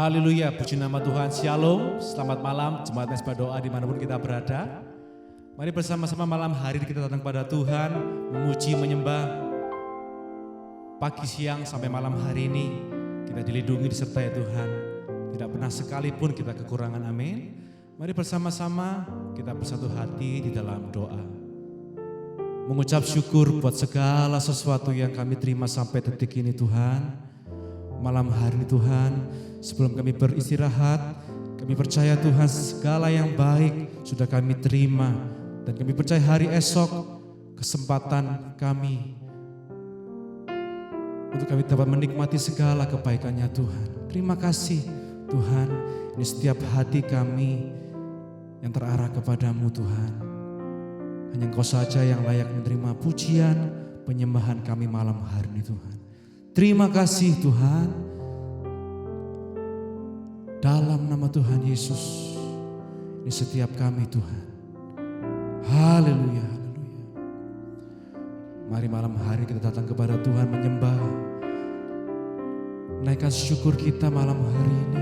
Haleluya, puji nama Tuhan. Shalom, selamat malam jemaat Mesbah Doa dimanapun kita berada. Mari bersama-sama malam hari kita datang kepada Tuhan, memuji, menyembah. Pagi, siang, sampai malam hari ini kita dilindungi, disertai Tuhan. Tidak pernah sekalipun kita kekurangan, amin. Mari bersama-sama kita bersatu hati di dalam doa. Mengucap syukur buat segala sesuatu yang kami terima sampai detik ini Tuhan. Malam hari ini Tuhan, sebelum kami beristirahat, kami percaya Tuhan segala yang baik sudah kami terima. Dan kami percaya hari esok kesempatan kami untuk kami dapat menikmati segala kebaikannya Tuhan. Terima kasih Tuhan, ini setiap hati kami yang terarah kepadamu Tuhan. Hanya Engkau saja yang layak menerima pujian, penyembahan kami malam hari ini Tuhan. Terima kasih Tuhan. Dalam nama Tuhan Yesus, ini setiap kami Tuhan. Haleluya, haleluya. Mari malam hari kita datang kepada Tuhan menyembah. Naikkan syukur kita malam hari ini.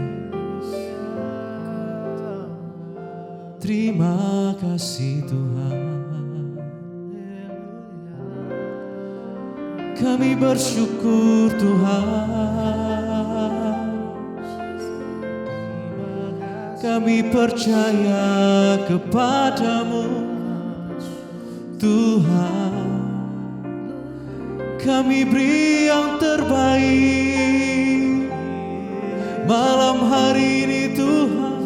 Terima kasih Tuhan. Kami bersyukur Tuhan. Kami percaya kepadamu Tuhan. Kami beri yang terbaik malam hari ini Tuhan.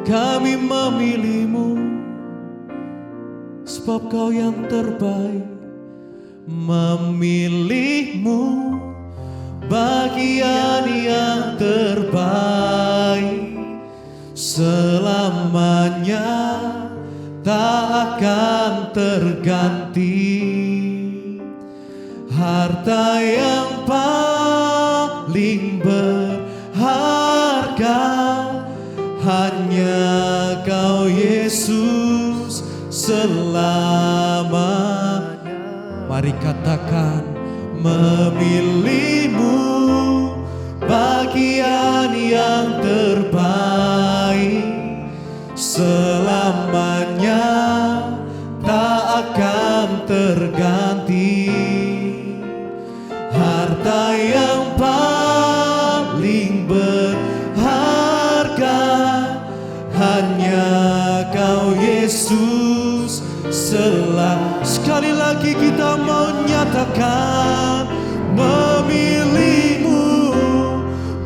Kami memilih-Mu sebab Kau yang terbaik. Memilih-Mu bagian yang terbaik, selamanya tak akan terganti. Harta yang paling berharga hanya Kau Yesus selamanya. Mari katakan, memilih-Mu bagian yang terbaik, selamanya tak akan terganti. Harta yang paling berharga hanya Kau Yesus selamanya. Sekali lagi kita mau nyatakan, memilih-Mu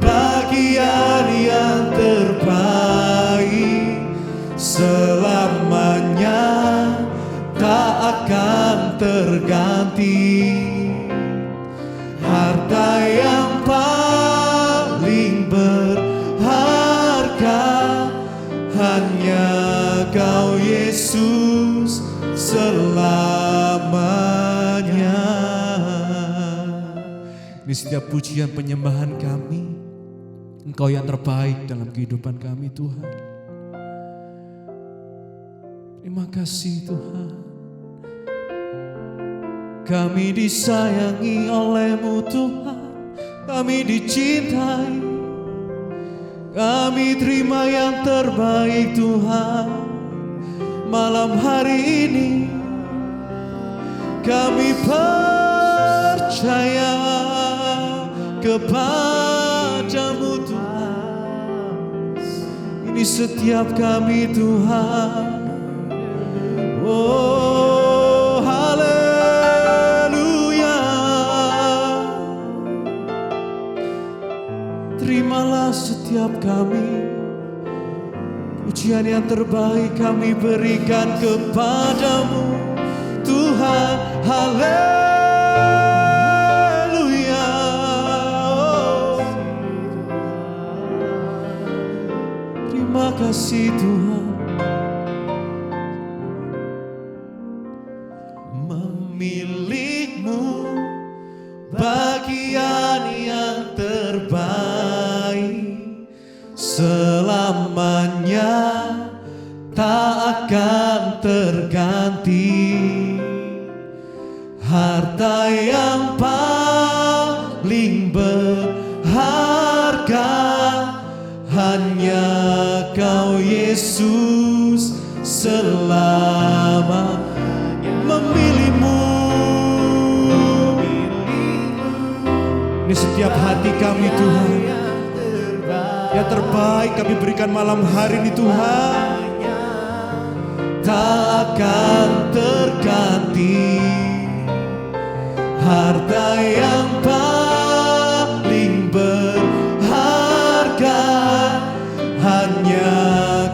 bagian yang terbaik, selamanya tak akan terganti. Harta yang paling berharga hanya Kau Yesus selamanya. Di setiap pujian penyembahan kami, Engkau yang terbaik dalam kehidupan kami Tuhan. Terima kasih Tuhan. Kami disayangi oleh-Mu Tuhan. Kami dicintai. Kami terima yang terbaik Tuhan. Malam hari ini kami percaya kepadamu Tuhan. Ini setiap kami Tuhan. Oh haleluya. Terimalah setiap kami. Pujian yang terbaik kami berikan kepadamu Tuhan. Haleluya. Terima kasih Tuhan. Memilih-Mu bagian yang terbaik, selamanya tak akan terganti. Harta yang paling berharga Yesus selama memilihmu. Ini setiap hati kami Tuhan, yang terbaik kami berikan malam hari ini Tuhan, tak akan terganti. Harta yang paling berharga hanya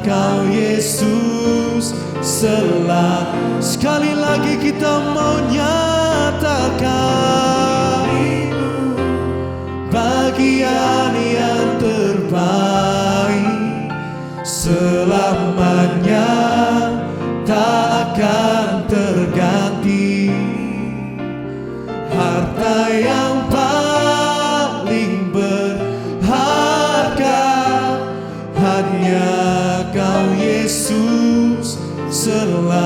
Kau Yesus. Sekali lagi kita mau nyatakan bagian yang terbaik selamanya tak akan terganti. Harta yang paling berharga hanya Kau Yesus selamanya.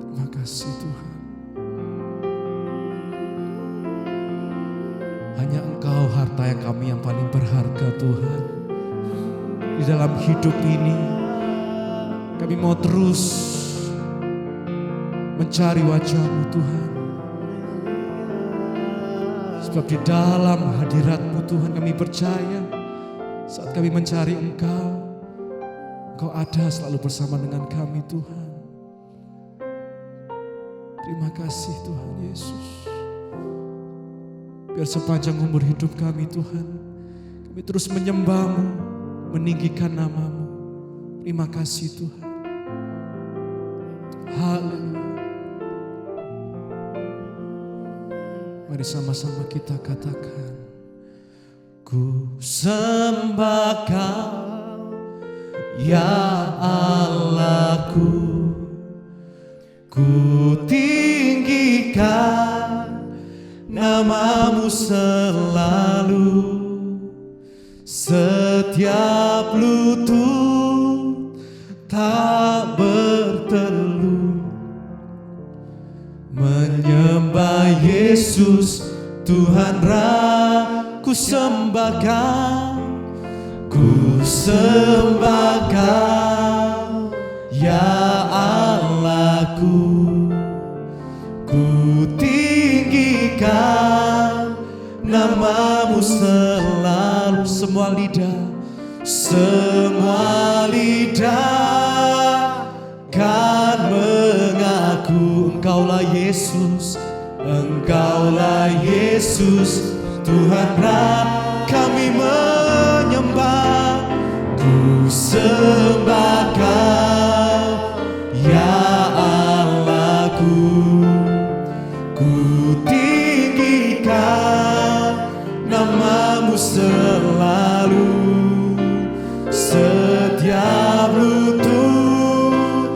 Terima kasih Tuhan. Hanya Engkau harta yang kami yang paling berharga Tuhan. Di dalam hidup ini kami mau terus mencari wajah-Mu Tuhan. Sebab di dalam hadirat-Mu Tuhan kami percaya saat kami mencari Engkau, Engkau ada selalu bersama dengan kami Tuhan. Terima kasih Tuhan Yesus. Biar sepanjang umur hidup kami Tuhan, kami terus menyembah-Mu, meninggikan nama-Mu. Terima kasih Tuhan. Haleluya. Mari sama-sama kita katakan, ku sembah Kau ya Allahku, ku tinggikan nama-Mu selalu. Setiap lutut tak bertelut menyembah Yesus Tuhan Ku sembah Kau, ku sembah Kau ya Allahku, ku tinggikan nama-Mu selalu. Semua lidah kan mengaku Engkaulah Yesus, Engkaulah Yesus Tuhan kami menyembah. Ku sembah Kau ya Allahku, ku tinggikan nama-Mu selalu. Setiap lutut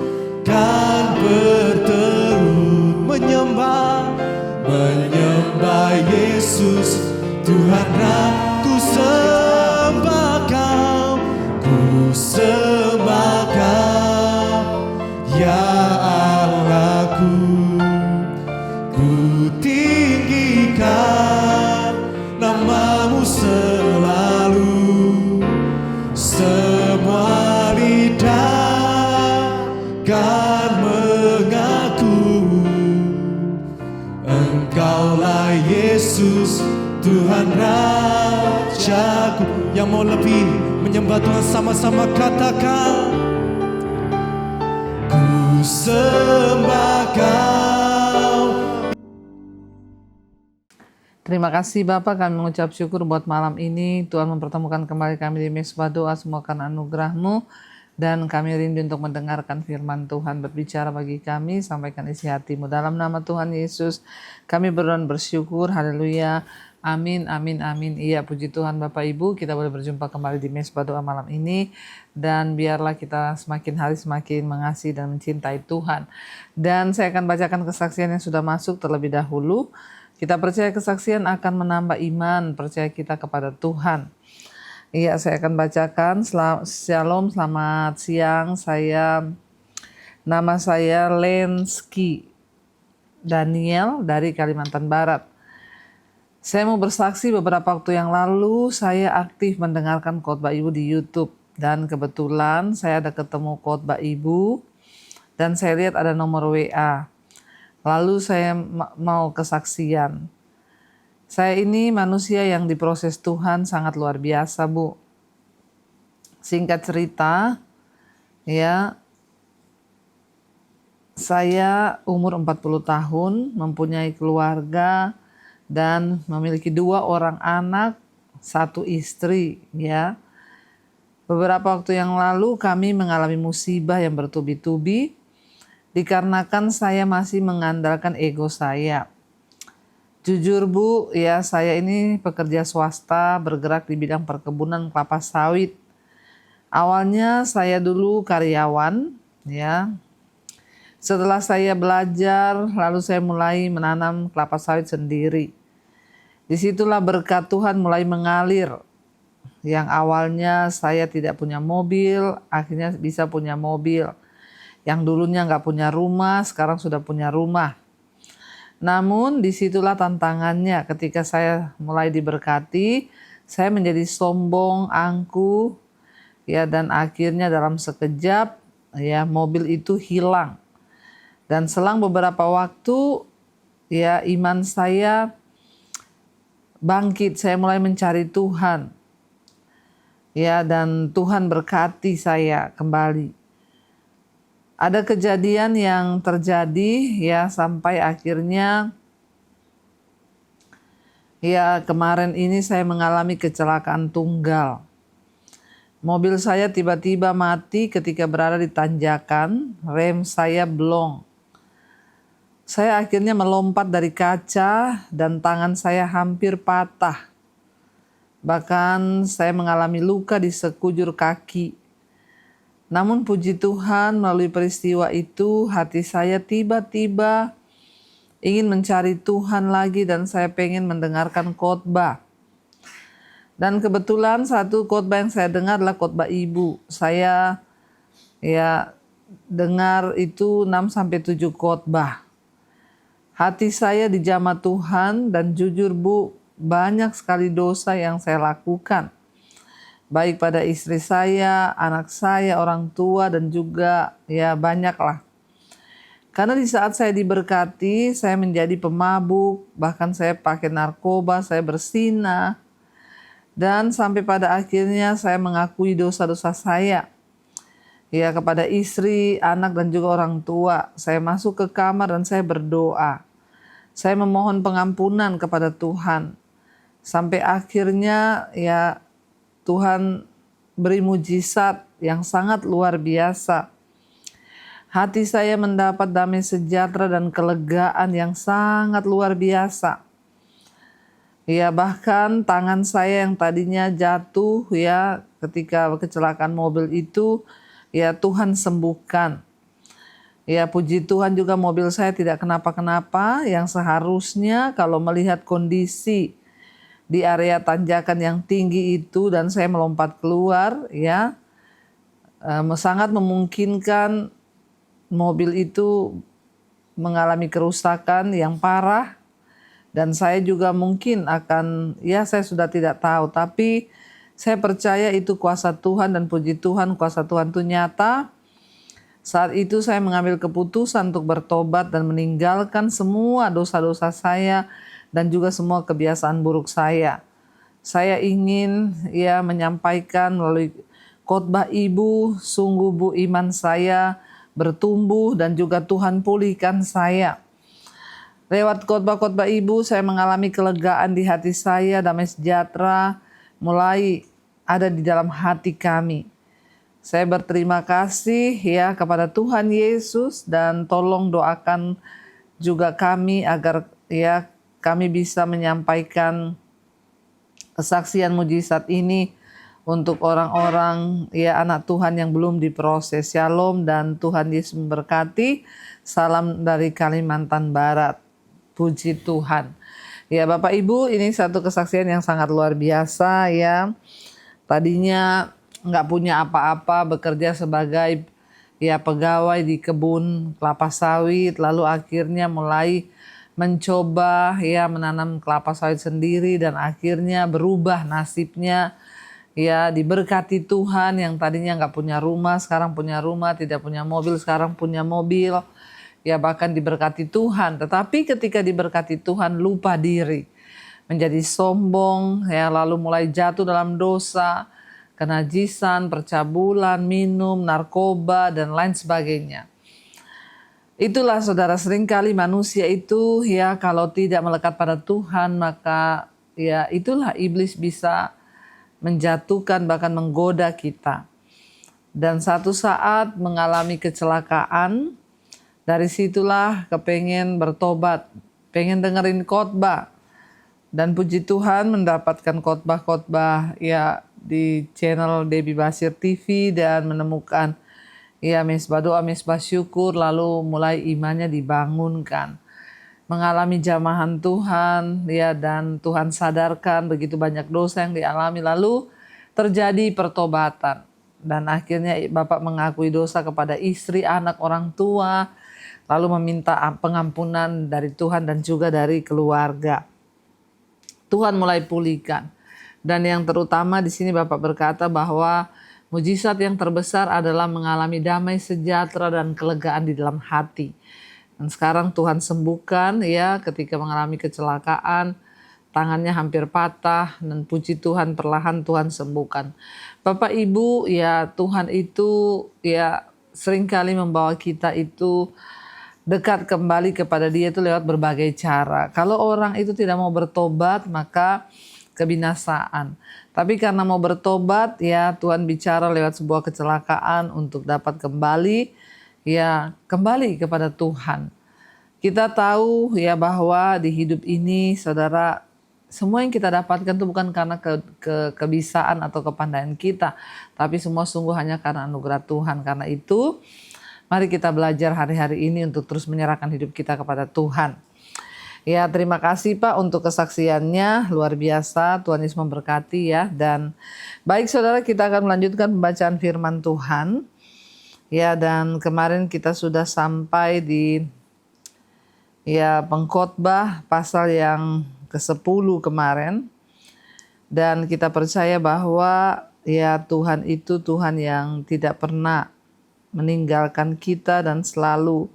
kan bertelut menyembah Yesus Tuhan Ku sembah Kau, ku sembah Kau ya Allahku, ku tinggikan nama-Mu selalu. Semua lidah kan mengaku Engkaulah Yesus Tuhan Rajaku. Yang mau lebih menyembah Tuhan sama-sama katakan, ku sembah Kau. Terima kasih Bapak, kami mengucap syukur buat malam ini. Tuhan mempertemukan kembali kami di Mesbah Doa, semua karena anugerah-Mu. Dan kami rindu untuk mendengarkan firman Tuhan berbicara bagi kami, sampaikan isi hati-Mu. Dalam nama Tuhan Yesus, kami berdoa dan bersyukur, haleluya, amin, amin, amin. Iya, puji Tuhan Bapak Ibu, kita boleh berjumpa kembali di Mesbah Doa malam ini. Dan biarlah kita semakin hari semakin mengasihi dan mencintai Tuhan. Dan saya akan bacakan kesaksian yang sudah masuk terlebih dahulu. Kita percaya kesaksian akan menambah iman, percaya kita kepada Tuhan. Iya, saya akan bacakan. Shalom, selamat siang. Nama saya Lenski Daniel dari Kalimantan Barat. Saya mau bersaksi beberapa waktu yang lalu saya aktif mendengarkan khotbah Ibu di YouTube. Dan kebetulan saya ada ketemu khotbah Ibu dan saya lihat ada nomor WA. Lalu saya mau kesaksian. Saya ini manusia yang diproses Tuhan sangat luar biasa, Bu. Singkat cerita, ya, saya umur 40 tahun, mempunyai keluarga, dan memiliki 2 orang anak, 1 istri, ya. Beberapa waktu yang lalu kami mengalami musibah yang bertubi-tubi dikarenakan saya masih mengandalkan ego saya. Jujur Bu, ya saya ini pekerja swasta bergerak di bidang perkebunan kelapa sawit. Awalnya saya dulu karyawan, ya. Setelah saya belajar, lalu saya mulai menanam kelapa sawit sendiri. Disitulah berkat Tuhan mulai mengalir. Yang awalnya saya tidak punya mobil, akhirnya bisa punya mobil. Yang dulunya nggak punya rumah, sekarang sudah punya rumah. Namun disitulah tantangannya ketika saya mulai diberkati, saya menjadi sombong, angkuh, ya, dan akhirnya dalam sekejap, ya, mobil itu hilang. Dan selang beberapa waktu, ya, iman saya bangkit, saya mulai mencari Tuhan. Ya, dan Tuhan berkati saya kembali. Ada kejadian yang terjadi, ya, sampai akhirnya, ya, kemarin ini saya mengalami kecelakaan tunggal. Mobil saya tiba-tiba mati ketika berada di tanjakan, rem saya blong. Saya akhirnya melompat dari kaca dan tangan saya hampir patah. Bahkan saya mengalami luka di sekujur kaki. Namun puji Tuhan melalui peristiwa itu hati saya tiba-tiba ingin mencari Tuhan lagi dan saya pengen mendengarkan khotbah. Dan kebetulan satu khotbah yang saya dengar adalah khotbah Ibu. Saya dengar itu 6-7 khotbah. Hati saya dijamah Tuhan dan jujur Bu, banyak sekali dosa yang saya lakukan. Baik pada istri saya, anak saya, orang tua, dan juga banyaklah. Karena di saat saya diberkati, saya menjadi pemabuk, bahkan saya pakai narkoba, saya bersinah. Dan sampai pada akhirnya saya mengakui dosa-dosa saya. Ya, kepada istri, anak, dan juga orang tua. Saya masuk ke kamar dan saya berdoa. Saya memohon pengampunan kepada Tuhan. Sampai akhirnya Tuhan beri mujizat yang sangat luar biasa. Hati saya mendapat damai sejahtera dan kelegaan yang sangat luar biasa. Ya, bahkan tangan saya yang tadinya jatuh ketika kecelakaan mobil itu, Tuhan sembuhkan. Ya, puji Tuhan juga mobil saya tidak kenapa-kenapa, yang seharusnya kalau melihat kondisi di area tanjakan yang tinggi itu dan saya melompat keluar, sangat memungkinkan mobil itu mengalami kerusakan yang parah dan saya juga mungkin akan, saya sudah tidak tahu, tapi saya percaya itu kuasa Tuhan dan puji Tuhan kuasa Tuhan itu nyata. Saat itu saya mengambil keputusan untuk bertobat dan meninggalkan semua dosa-dosa saya dan juga semua kebiasaan buruk saya. Saya ingin menyampaikan melalui khotbah Ibu, sungguh Bu, iman saya bertumbuh dan juga Tuhan pulihkan saya. Lewat khotbah-khotbah Ibu saya mengalami kelegaan di hati saya, damai sejahtera mulai ada di dalam hati kami. Saya berterima kasih kepada Tuhan Yesus dan tolong doakan juga kami agar kami bisa menyampaikan kesaksian mujizat ini untuk orang-orang anak Tuhan yang belum diproses. Shalom dan Tuhan Yesus memberkati. Salam dari Kalimantan Barat. Puji Tuhan. Ya Bapak Ibu, ini satu kesaksian yang sangat luar biasa ya. Tadinya nggak punya apa-apa, bekerja sebagai pegawai di kebun kelapa sawit, lalu akhirnya mulai mencoba ya menanam kelapa sawit sendiri dan akhirnya berubah nasibnya. Ya, diberkati Tuhan, yang tadinya nggak punya rumah sekarang punya rumah, tidak punya mobil sekarang punya mobil. Ya, bahkan diberkati Tuhan. Tetapi ketika diberkati Tuhan lupa diri, menjadi sombong, ya lalu mulai jatuh dalam dosa, kenajisan, percabulan, minum, narkoba, dan lain sebagainya. Itulah saudara, seringkali manusia itu ya kalau tidak melekat pada Tuhan, maka ya itulah iblis bisa menjatuhkan bahkan menggoda kita. Dan satu saat mengalami kecelakaan, dari situlah kepengen bertobat, pengen dengerin khotbah. Dan puji Tuhan mendapatkan khotbah-khotbah ya di channel Debbie Basir TV dan menemukan ya mesbah doa, mesbah syukur, lalu mulai imannya dibangunkan. Mengalami jamahan Tuhan ya, dan Tuhan sadarkan begitu banyak dosa yang dialami, lalu terjadi pertobatan dan akhirnya Bapak mengakui dosa kepada istri, anak, orang tua, lalu meminta pengampunan dari Tuhan dan juga dari keluarga. Tuhan mulai pulihkan. Dan yang terutama di sini Bapak berkata bahwa mujizat yang terbesar adalah mengalami damai sejahtera dan kelegaan di dalam hati. Dan sekarang Tuhan sembuhkan ya, ketika mengalami kecelakaan, tangannya hampir patah, dan puji Tuhan perlahan Tuhan sembuhkan. Bapak Ibu ya, Tuhan itu ya seringkali membawa kita itu dekat kembali kepada Dia itu lewat berbagai cara. Kalau orang itu tidak mau bertobat maka kebinasaan. Tapi karena mau bertobat ya Tuhan bicara lewat sebuah kecelakaan untuk dapat kembali ya kembali kepada Tuhan. Kita tahu ya bahwa di hidup ini saudara, semua yang kita dapatkan itu bukan karena kebisaan atau kepandaian kita, tapi semua sungguh hanya karena anugerah Tuhan. Karena itu mari kita belajar hari-hari ini untuk terus menyerahkan hidup kita kepada Tuhan. Ya, terima kasih Pak untuk kesaksiannya, luar biasa. Tuhan Yesus memberkati ya. Dan baik saudara, kita akan melanjutkan pembacaan firman Tuhan. Ya, dan kemarin kita sudah sampai di ya pengkhotbah pasal yang ke-10 kemarin. Dan kita percaya bahwa ya Tuhan itu Tuhan yang tidak pernah meninggalkan kita dan selalu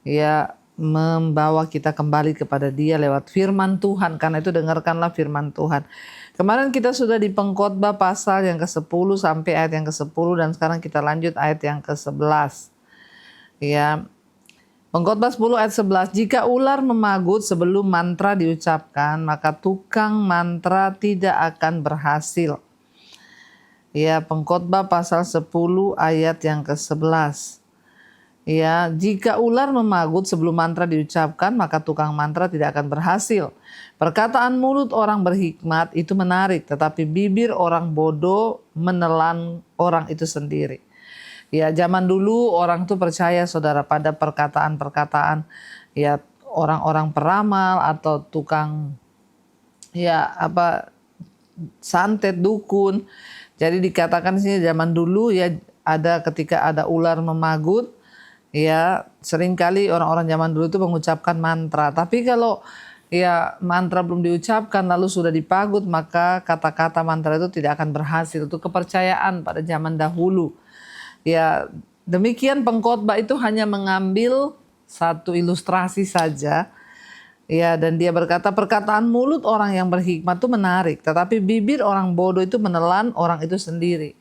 ya membawa kita kembali kepada Dia lewat firman Tuhan. Karena itu dengarkanlah firman Tuhan. Kemarin kita sudah di pengkhotbah pasal yang ke-10 sampai ayat yang ke-10 dan sekarang kita lanjut ayat yang ke-11. Ya. Pengkhotbah 10 ayat 11, jika ular memagut sebelum mantra diucapkan, maka tukang mantra tidak akan berhasil. Ya, pengkhotbah pasal 10 ayat yang ke-11. Ya, jika ular memagut sebelum mantra diucapkan, maka tukang mantra tidak akan berhasil. Perkataan mulut orang berhikmat itu menarik, tetapi bibir orang bodoh menelan orang itu sendiri. Ya, zaman dulu orang tuh percaya saudara pada perkataan-perkataan ya orang-orang peramal atau tukang ya santet, dukun. Jadi dikatakan di sini zaman dulu ya ada ketika ada ular memagut, ya seringkali orang-orang zaman dulu itu mengucapkan mantra. Tapi kalau ya mantra belum diucapkan lalu sudah dipagut, maka kata-kata mantra itu tidak akan berhasil. Itu kepercayaan pada zaman dahulu. Ya demikian pengkhotbah itu hanya mengambil satu ilustrasi saja. Ya, dan dia berkata perkataan mulut orang yang berhikmat itu menarik, tetapi bibir orang bodoh itu menelan orang itu sendiri.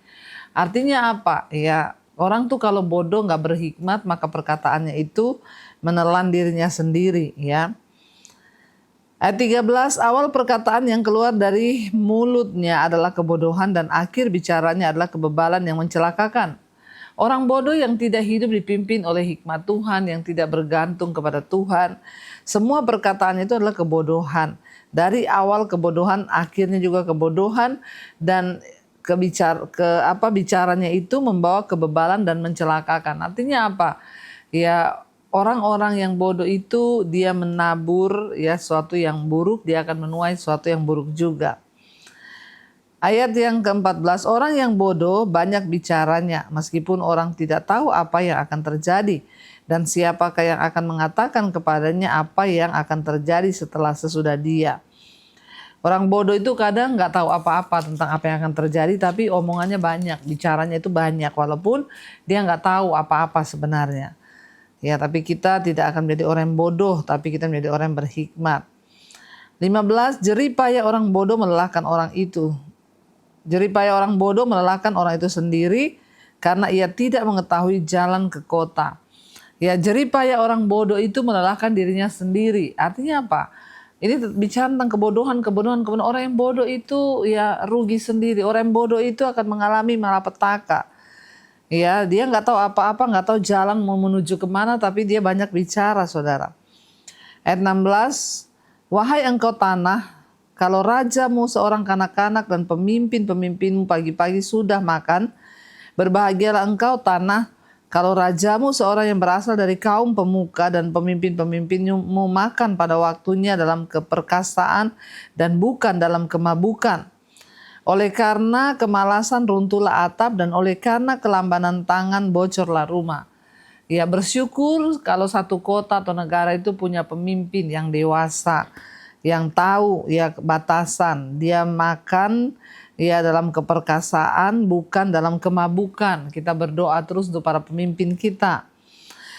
Artinya apa? Ya, orang tuh kalau bodoh nggak berhikmat maka perkataannya itu menelan dirinya sendiri ya. Ayat 13, awal perkataan yang keluar dari mulutnya adalah kebodohan dan akhir bicaranya adalah kebebalan yang mencelakakan. Orang bodoh yang tidak hidup dipimpin oleh hikmat Tuhan, yang tidak bergantung kepada Tuhan. Semua perkataan itu adalah kebodohan. Dari awal kebodohan, akhirnya juga kebodohan, dan bicaranya itu membawa kebebalan dan mencelakakan. Artinya apa? Ya orang-orang yang bodoh itu dia menabur ya sesuatu yang buruk, dia akan menuai sesuatu yang buruk juga. Ayat yang ke-14, orang yang bodoh banyak bicaranya meskipun orang tidak tahu apa yang akan terjadi. Dan siapakah yang akan mengatakan kepadanya apa yang akan terjadi sesudah dia? Orang bodoh itu kadang nggak tahu apa-apa tentang apa yang akan terjadi, tapi omongannya banyak, bicaranya itu banyak, walaupun dia nggak tahu apa-apa sebenarnya. Ya, tapi kita tidak akan menjadi orang yang bodoh, tapi kita menjadi orang yang berhikmat. 15, jeripaya orang bodoh melelahkan orang itu. Jeripaya orang bodoh melelahkan orang itu sendiri karena ia tidak mengetahui jalan ke kota. Ya, jeripaya orang bodoh itu melelahkan dirinya sendiri. Artinya apa? Ini bicara tentang kebodohan. Orang yang bodoh itu ya rugi sendiri. Orang yang bodoh itu akan mengalami malapetaka. Ya, dia nggak tahu apa-apa, nggak tahu jalan mau menuju kemana, tapi dia banyak bicara, saudara. Ayat 16, wahai engkau tanah, kalau rajamu seorang kanak-kanak dan pemimpin-pemimpinmu pagi-pagi sudah makan, berbahagialah engkau tanah, kalau rajamu seorang yang berasal dari kaum pemuka dan pemimpin-pemimpinmu makan pada waktunya dalam keperkasaan dan bukan dalam kemabukan. Oleh karena kemalasan runtuhlah atap dan oleh karena kelambanan tangan bocorlah rumah. Ya, bersyukur kalau satu kota atau negara itu punya pemimpin yang dewasa, yang tahu ya batasan. Dia makan ya dalam keperkasaan, bukan dalam kemabukan. Kita berdoa terus untuk para pemimpin kita.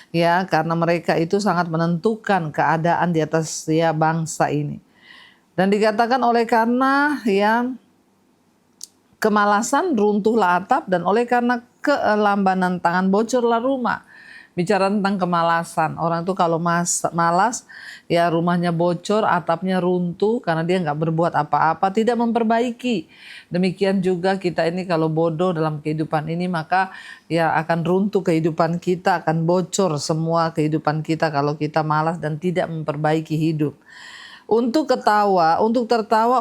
Ya, karena mereka itu sangat menentukan keadaan di atas ya bangsa ini. Dan dikatakan oleh karena ya kemalasan runtuhlah atap dan oleh karena kelambanan tangan bocorlah rumah. Bicara tentang kemalasan, orang itu kalau malas ya rumahnya bocor, atapnya runtuh karena dia nggak berbuat apa-apa, tidak memperbaiki. Demikian juga kita ini kalau bodoh dalam kehidupan ini, maka ya akan runtuh kehidupan kita, akan bocor semua kehidupan kita kalau kita malas dan tidak memperbaiki hidup. Untuk tertawa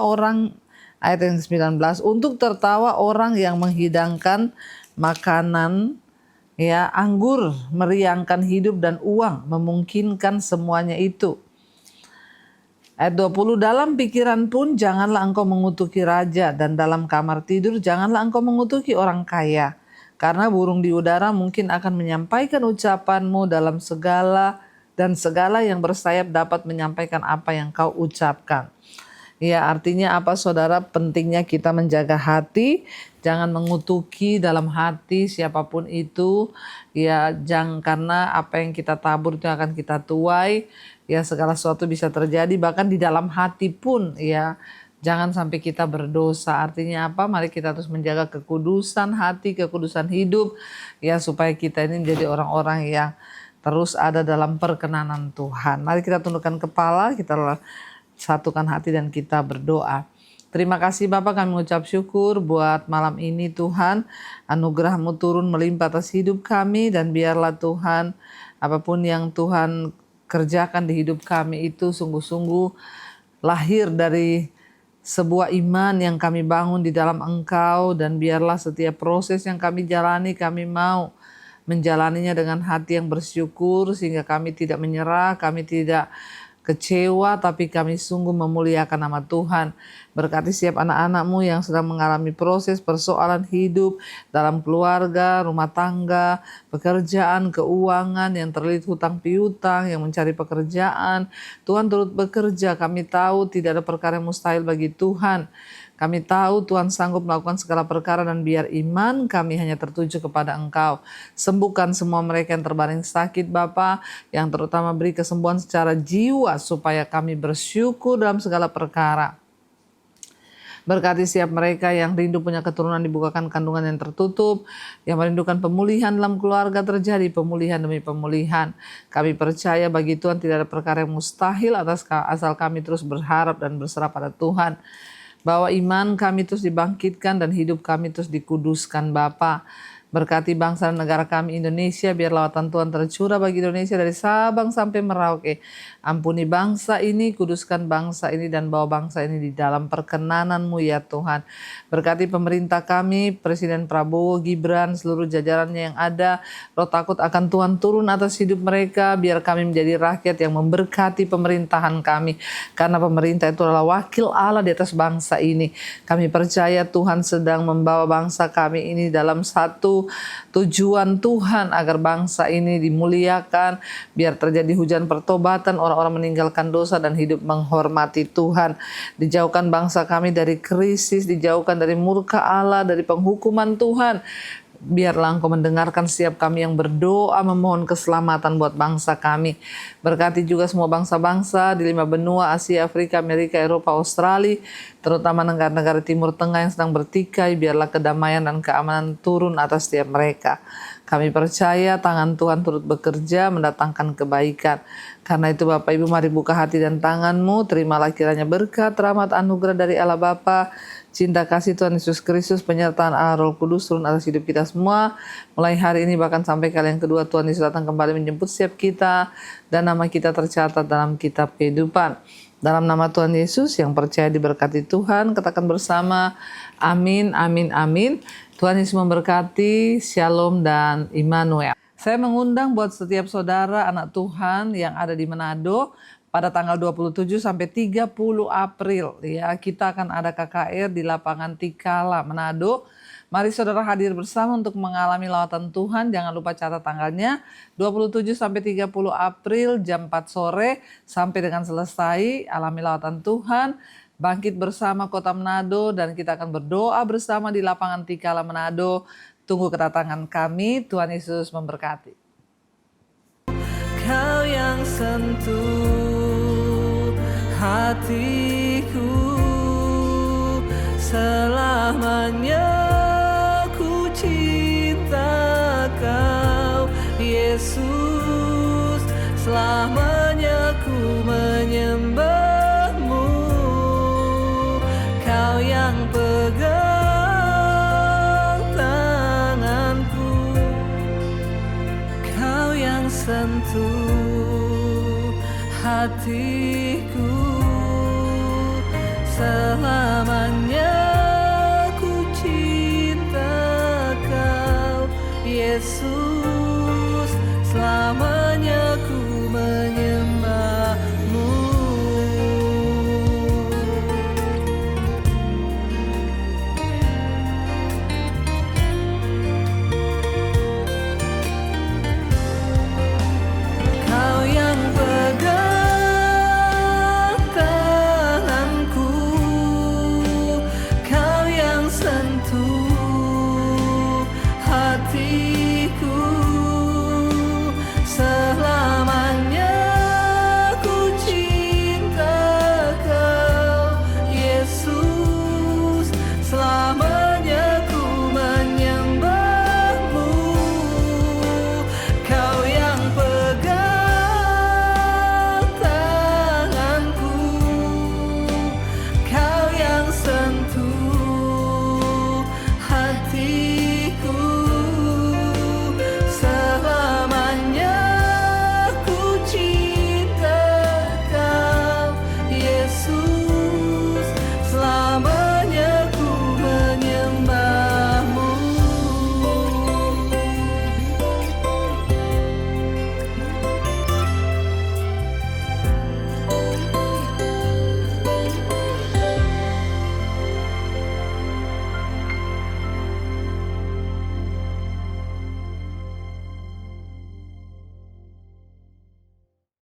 orang, ayat yang 19, untuk tertawa orang yang menghidangkan makanan, ya, anggur meriangkan hidup dan uang memungkinkan semuanya itu. Ayat 20, dalam pikiran pun janganlah engkau mengutuki raja dan dalam kamar tidur janganlah engkau mengutuki orang kaya. Karena burung di udara mungkin akan menyampaikan ucapanmu dalam segala yang bersayap dapat menyampaikan apa yang kau ucapkan. Ya, artinya apa saudara? Pentingnya kita menjaga hati, jangan mengutuki dalam hati siapapun itu. Ya, jangan, karena apa yang kita tabur itu akan kita tuai. Ya, segala sesuatu bisa terjadi bahkan di dalam hati pun ya. Jangan sampai kita berdosa. Artinya apa? Mari kita terus menjaga kekudusan hati, kekudusan hidup ya, supaya kita ini menjadi orang-orang yang terus ada dalam perkenanan Tuhan. Mari kita tundukkan kepala, kita satukan hati dan kita berdoa. Terima kasih Bapak, kami mengucap syukur buat malam ini Tuhan. Anugerah-Mu turun melimpah atas hidup kami dan biarlah Tuhan apapun yang Tuhan kerjakan di hidup kami itu sungguh-sungguh lahir dari sebuah iman yang kami bangun di dalam Engkau, dan biarlah setiap proses yang kami jalani, kami mau menjalaninya dengan hati yang bersyukur sehingga kami tidak menyerah, kami tidak kecewa, tapi kami sungguh memuliakan nama Tuhan. Berkati setiap anak-anak-Mu yang sedang mengalami proses persoalan hidup dalam keluarga, rumah tangga, pekerjaan, keuangan, yang terlilit hutang piutang, yang mencari pekerjaan. Tuhan turut bekerja. Kami tahu tidak ada perkara yang mustahil bagi Tuhan. Kami tahu Tuhan sanggup melakukan segala perkara, dan biar iman kami hanya tertuju kepada Engkau. Sembuhkan semua mereka yang terbaring sakit Bapa, yang terutama beri kesembuhan secara jiwa supaya kami bersyukur dalam segala perkara. Berkati setiap mereka yang rindu punya keturunan, dibukakan kandungan yang tertutup, yang merindukan pemulihan dalam keluarga terjadi pemulihan demi pemulihan. Kami percaya bagi Tuhan tidak ada perkara yang mustahil asal kami terus berharap dan berserah pada Tuhan. Bahwa iman kami terus dibangkitkan dan hidup kami terus dikuduskan Bapa. Berkati bangsa dan negara kami Indonesia, biar lawatan Tuhan tercurah bagi Indonesia dari Sabang sampai Merauke. Ampuni bangsa ini, kuduskan bangsa ini, dan bawa bangsa ini di dalam perkenanan-Mu ya Tuhan. Berkati pemerintah kami, Presiden Prabowo, Gibran, seluruh jajarannya yang ada. Roh takut akan Tuhan turun atas hidup mereka, biar kami menjadi rakyat yang memberkati pemerintahan kami. Karena pemerintah itu adalah wakil Allah di atas bangsa ini. Kami percaya Tuhan sedang membawa bangsa kami ini dalam satu itu tujuan Tuhan agar bangsa ini dimuliakan, biar terjadi hujan pertobatan, orang-orang meninggalkan dosa dan hidup menghormati Tuhan. Dijauhkan bangsa kami dari krisis, dijauhkan dari murka Allah, dari penghukuman Tuhan. Biarlah Engkau mendengarkan setiap kami yang berdoa memohon keselamatan buat bangsa kami. Berkati juga semua bangsa-bangsa di 5 benua, Asia, Afrika, Amerika, Eropa, Australia, terutama negara-negara Timur Tengah yang sedang bertikai. Biarlah kedamaian dan keamanan turun atas setiap mereka. Kami percaya tangan Tuhan turut bekerja mendatangkan kebaikan. Karena itu Bapak Ibu, mari buka hati dan tanganmu, terimalah kiranya berkat, rahmat, anugerah dari Allah Bapa, cinta kasih Tuhan Yesus Kristus, penyertaan Allah Roh Kudus turun atas hidup kita semua. Mulai hari ini bahkan sampai kali yang kedua Tuhan Yesus datang kembali menjemput setiap kita. Dan nama kita tercatat dalam kitab kehidupan. Dalam nama Tuhan Yesus yang percaya diberkati Tuhan, katakan bersama, amin, amin, amin. Tuhan Yesus memberkati, shalom dan Immanuel. Saya mengundang buat setiap saudara anak Tuhan yang ada di Manado pada tanggal 27 sampai 30 April ya, kita akan ada KKR di lapangan Tikala Manado. Mari saudara hadir bersama untuk mengalami lawatan Tuhan. Jangan lupa catat tanggalnya 27 sampai 30 April jam 4 sore sampai dengan selesai. Alami lawatan Tuhan, bangkit bersama Kota Manado, dan kita akan berdoa bersama di lapangan Tikala Manado. Tunggu kedatangan kami. Tuhan Yesus memberkati. Kau yang sentuh hatiku, selamanya ku cinta Kau Yesus, selamanya ku menyembahmu. Kau yang pegang sentuh hatiku, selamanya ku cinta Kau Yesus.